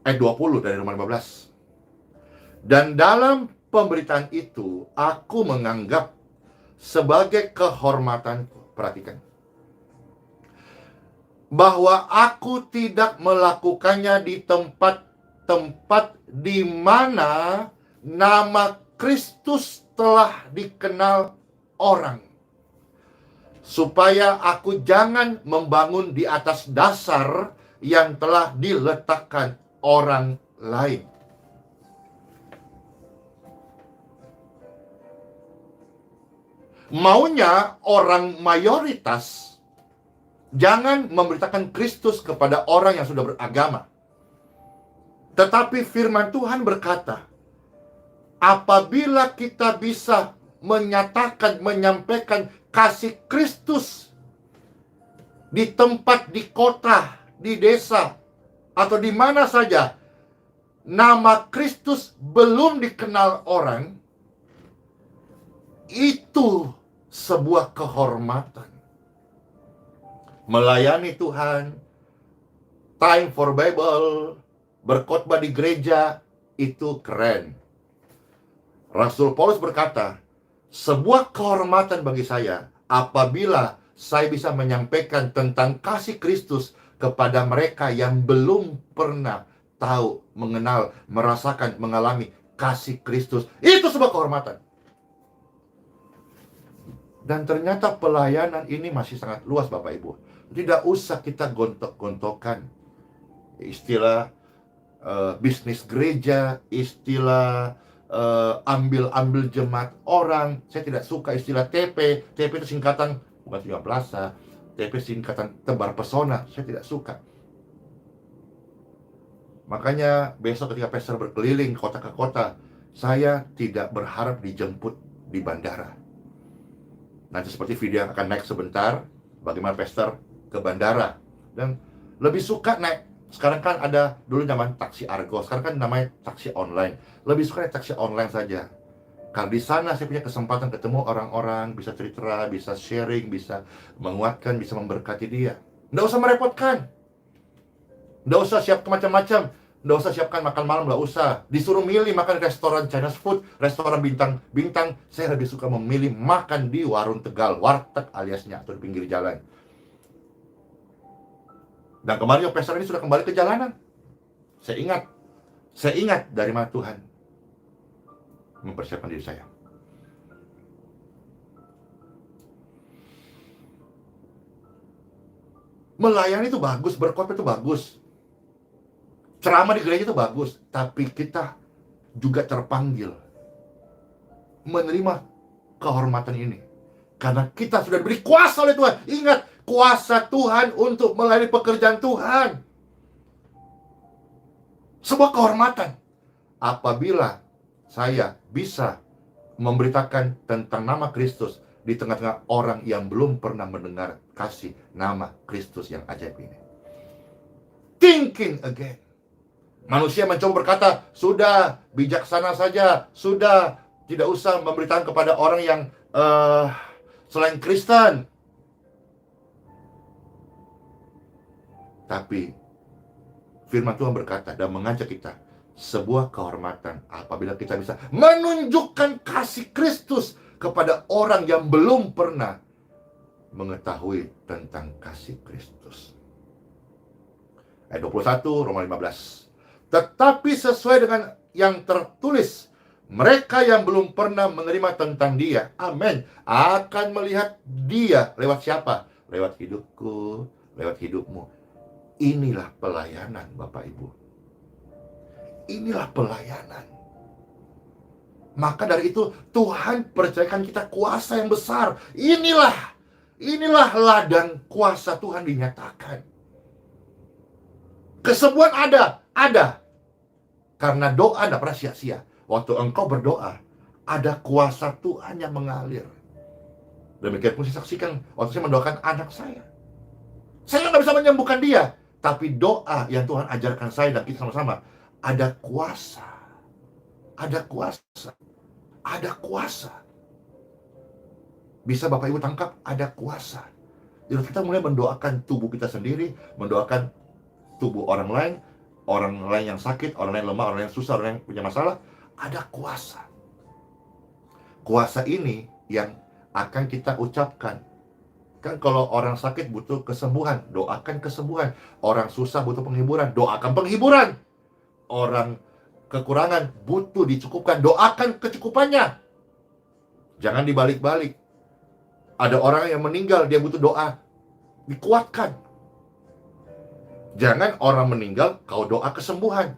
Ayat 20 dari Roma 15. Dan dalam pemberitaan itu, aku menganggap sebagai kehormatanku, perhatikan, bahwa aku tidak melakukannya di tempat-tempat di mana nama Kristus telah dikenal orang, supaya aku jangan membangun di atas dasar yang telah diletakkan orang lain. Maunya orang mayoritas jangan memberitakan Kristus kepada orang yang sudah beragama. Tetapi firman Tuhan berkata, apabila kita bisa menyatakan, menyampaikan kasih Kristus di tempat, di kota, di desa, atau di mana saja, nama Kristus belum dikenal orang, itu sebuah kehormatan. Melayani Tuhan, time for Bible, berkhotbah di gereja, itu keren. Rasul Paulus berkata, sebuah kehormatan bagi saya apabila saya bisa menyampaikan tentang kasih Kristus kepada mereka yang belum pernah tahu, mengenal, merasakan, mengalami kasih Kristus. Itu sebuah kehormatan. Dan ternyata pelayanan ini masih sangat luas, Bapak Ibu. Tidak usah kita gontok-gontokan istilah bisnis gereja, istilah ambil jemaat orang. Saya tidak suka istilah TP. TP itu singkatan, bukan Tiga Plaza. TP singkatan tebar pesona. Saya tidak suka. Makanya besok ketika pastor berkeliling kota ke kota, saya tidak berharap dijemput di bandara. Nanti seperti video yang akan naik sebentar, bagaimana pastor ke bandara. Dan lebih suka naik, sekarang kan ada, dulu zaman taksi Argo, sekarang kan namanya taksi online. Lebih suka naik taksi online saja. Karena di sana saya punya kesempatan ketemu orang-orang, bisa cerita, bisa sharing, bisa menguatkan, bisa memberkati dia. Nggak usah merepotkan. Nggak usah siapkan macam-macam. Nggak usah siapkan makan malam, nggak usah. Disuruh milih makan restoran Chinese food, restoran bintang-bintang. Saya lebih suka memilih makan di warung Tegal, warteg aliasnya, atau di pinggir jalan. Dan kemarin pastor ini sudah kembali ke jalanan. Saya ingat dari mana Tuhan mempersiapkan diri saya. Melayani itu bagus, berkhotbah itu bagus, ceramah di gereja itu bagus, tapi kita juga terpanggil menerima kehormatan ini karena kita sudah diberi kuasa oleh Tuhan. Ingat, kuasa Tuhan untuk melayani pekerjaan Tuhan. Sebuah kehormatan apabila saya bisa memberitakan tentang nama Kristus di tengah-tengah orang yang belum pernah mendengar kasih nama Kristus yang ajaib ini. Thinking again. Manusia mencoba berkata, sudah, bijaksana saja, sudah, tidak usah memberitakan kepada orang yang selain Kristen. Tapi firman Tuhan berkata dan mengajak kita, sebuah kehormatan apabila kita bisa menunjukkan kasih Kristus kepada orang yang belum pernah mengetahui tentang kasih Kristus. Ayat 21, Roma 15. Tetapi sesuai dengan yang tertulis, mereka yang belum pernah menerima tentang dia, amin, akan melihat dia lewat siapa? Lewat hidupku, lewat hidupmu. Inilah pelayanan, Bapak Ibu. Inilah pelayanan. Maka dari itu Tuhan percayakan kita kuasa yang besar. Inilah ladang kuasa Tuhan dinyatakan. Kesembuhan ada. Karena doa tidak pernah sia-sia. Waktu engkau berdoa, ada kuasa Tuhan yang mengalir. Demikian pun saya saksikan waktu saya mendoakan anak saya. Saya nggak bisa menyembuhkan dia, tapi doa yang Tuhan ajarkan saya dan kita sama-sama, ada kuasa. Ada kuasa. Ada kuasa. Bisa Bapak Ibu tangkap, ada kuasa. Jadi kita mulai mendoakan tubuh kita sendiri, mendoakan tubuh orang lain yang sakit, orang lain lemah, orang yang susah, orang yang punya masalah. Ada kuasa. Kuasa ini yang akan kita ucapkan. Kan kalau orang sakit butuh kesembuhan, doakan kesembuhan. Orang susah butuh penghiburan, doakan penghiburan. Orang kekurangan butuh dicukupkan, doakan kecukupannya. Jangan dibalik-balik. Ada orang yang meninggal, dia butuh doa, dikuatkan. Jangan orang meninggal, kau doa kesembuhan.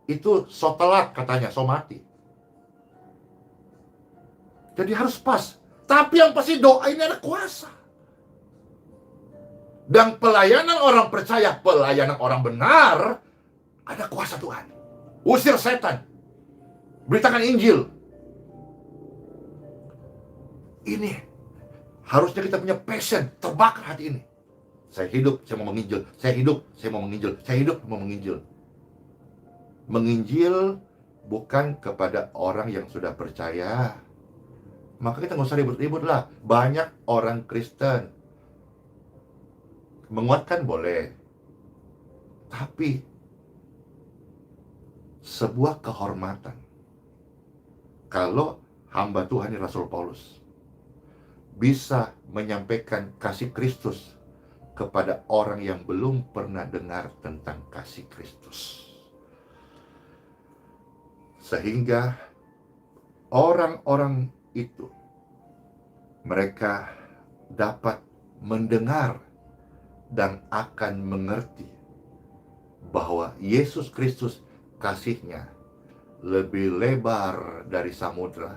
Itu so telat katanya, so mati. Jadi harus pas. Tapi yang pasti doa ini ada kuasa. Dan pelayanan orang percaya, pelayanan orang benar, ada kuasa Tuhan. Usir setan. Beritakan Injil. Ini harusnya kita punya passion, terbakar hati ini. Saya hidup, saya mau menginjil. Saya hidup, saya mau menginjil. Saya hidup, mau menginjil. Menginjil bukan kepada orang yang sudah percaya. Maka kita nggak usah ribut-ribut lah. Banyak orang Kristen. Menguatkan boleh. Tapi sebuah kehormatan kalau hamba Tuhan Rasul Paulus bisa menyampaikan kasih Kristus kepada orang yang belum pernah dengar tentang kasih Kristus. Sehingga orang-orang itu, mereka dapat mendengar dan akan mengerti bahwa Yesus Kristus kasih-Nya lebih lebar dari samudra,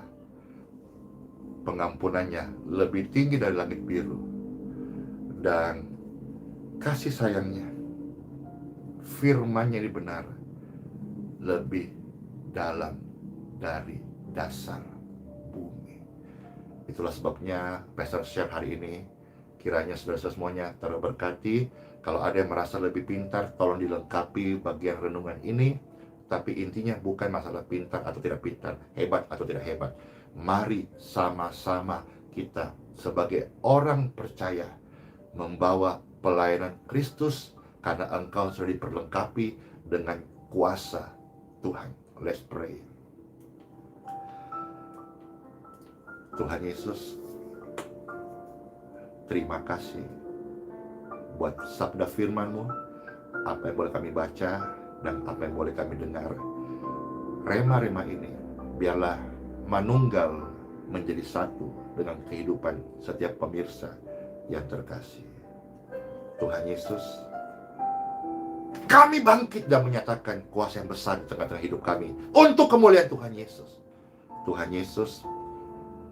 pengampunannya lebih tinggi dari langit biru, dan kasih sayangnya, firman-Nya ini benar, lebih dalam dari dasar bumi. Itulah sebabnya Pastor Chef hari ini, kiranya saudara semuanya terberkati. Kalau ada yang merasa lebih pintar, tolong dilengkapi bagian renungan ini. Tapi intinya bukan masalah pintar atau tidak pintar, hebat atau tidak hebat. Mari sama-sama kita sebagai orang percaya membawa pelayanan Kristus, karena engkau sudah diperlengkapi dengan kuasa Tuhan. Let's pray. Tuhan Yesus, terima kasih buat sabda firman-Mu, apa yang boleh kami baca dan apa yang boleh kami dengar. Rema-rema ini biarlah manunggal menjadi satu dengan kehidupan setiap pemirsa yang terkasih. Tuhan Yesus, kami bangkit dan menyatakan kuasa yang besar di tengah-tengah hidup kami untuk kemuliaan Tuhan Yesus. Tuhan Yesus,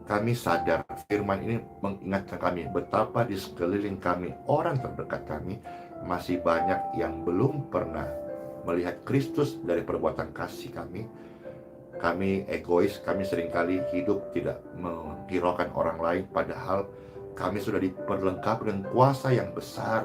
kami sadar firman ini mengingatkan kami betapa di sekeliling kami, orang terdekat kami, masih banyak yang belum pernah melihat Kristus dari perbuatan kasih kami. Kami egois, kami seringkali hidup tidak menghiraukan orang lain, padahal kami sudah diperlengkapi dengan kuasa yang besar.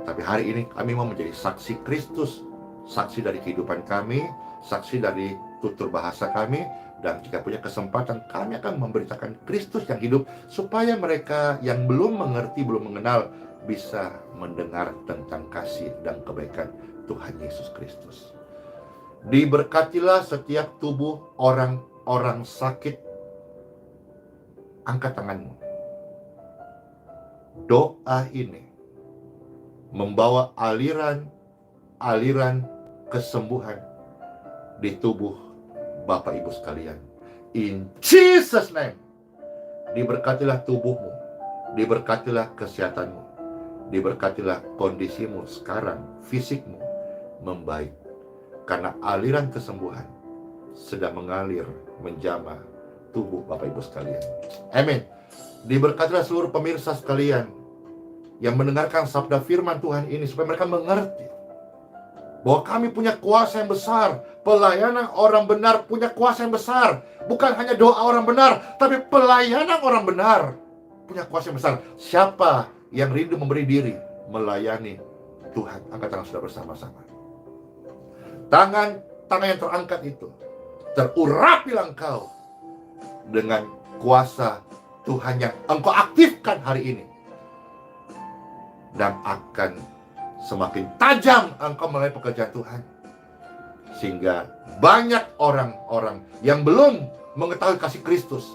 Tapi hari ini kami mau menjadi saksi Kristus, saksi dari kehidupan kami, saksi dari tutur bahasa kami, dan jika punya kesempatan kami akan memberitakan Kristus yang hidup, supaya mereka yang belum mengerti, belum mengenal, bisa mendengar tentang kasih dan kebaikan Tuhan Yesus Kristus. Diberkatilah setiap tubuh orang-orang sakit. Angkat tanganmu. Doa ini membawa aliran kesembuhan di tubuh Bapak Ibu sekalian. In Jesus name. Diberkatilah tubuhmu, diberkatilah kesehatanmu, diberkatilah kondisimu sekarang, fisikmu membaik, karena aliran kesembuhan sedang mengalir menjamah tubuh Bapak Ibu sekalian. Amin. Diberkatilah seluruh pemirsa sekalian yang mendengarkan sabda firman Tuhan ini, supaya mereka mengerti bahwa kami punya kuasa yang besar. Pelayanan orang benar punya kuasa yang besar. Bukan hanya doa orang benar, tapi pelayanan orang benar punya kuasa yang besar. Siapa yang rindu memberi diri melayani Tuhan? Angkat tangan sudah bersama-sama. Tangan yang terangkat itu, terurapilah engkau dengan kuasa Tuhan yang engkau aktifkan hari ini, dan akan semakin tajam engkau melalui pekerjaan Tuhan, sehingga banyak orang-orang yang belum mengetahui kasih Kristus,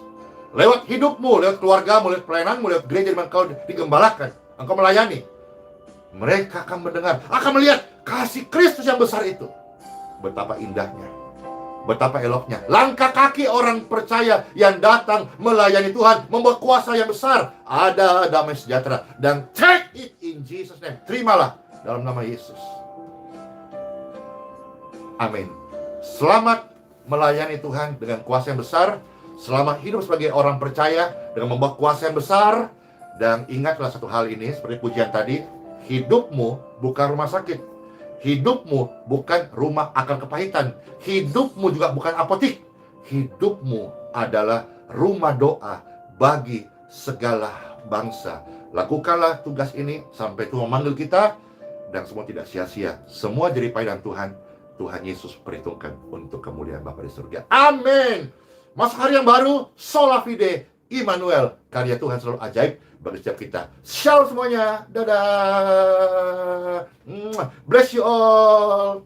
lewat hidupmu, lewat keluargamu, lewat pelayananmu, lewat gereja di mana engkau digembalakan, engkau melayani, mereka akan mendengar, akan melihat kasih Kristus yang besar itu. Betapa indahnya, betapa eloknya langkah kaki orang percaya yang datang melayani Tuhan, membawa kuasa yang besar. Ada damai sejahtera, dan take it in Jesus name. Terimalah dalam nama Yesus. Amin. Selamat melayani Tuhan dengan kuasa yang besar. Selamat hidup sebagai orang percaya dengan membawa kuasa yang besar. Dan ingatlah satu hal ini, seperti pujian tadi, hidupmu bukan rumah sakit. Hidupmu bukan rumah akan kepahitan. Hidupmu juga bukan apotik. Hidupmu adalah rumah doa bagi segala bangsa. Lakukanlah tugas ini sampai Tuhan memanggil kita. dan semua tidak sia-sia. Semua jeripaya dan Tuhan Yesus perhitungkan untuk kemuliaan Bapa di surga. Amin. Masuk hari yang baru, Sola Fide, Immanuel, karya Tuhan selalu ajaib bagi setiap kita. Shalom semuanya. Dadah. Bless you all.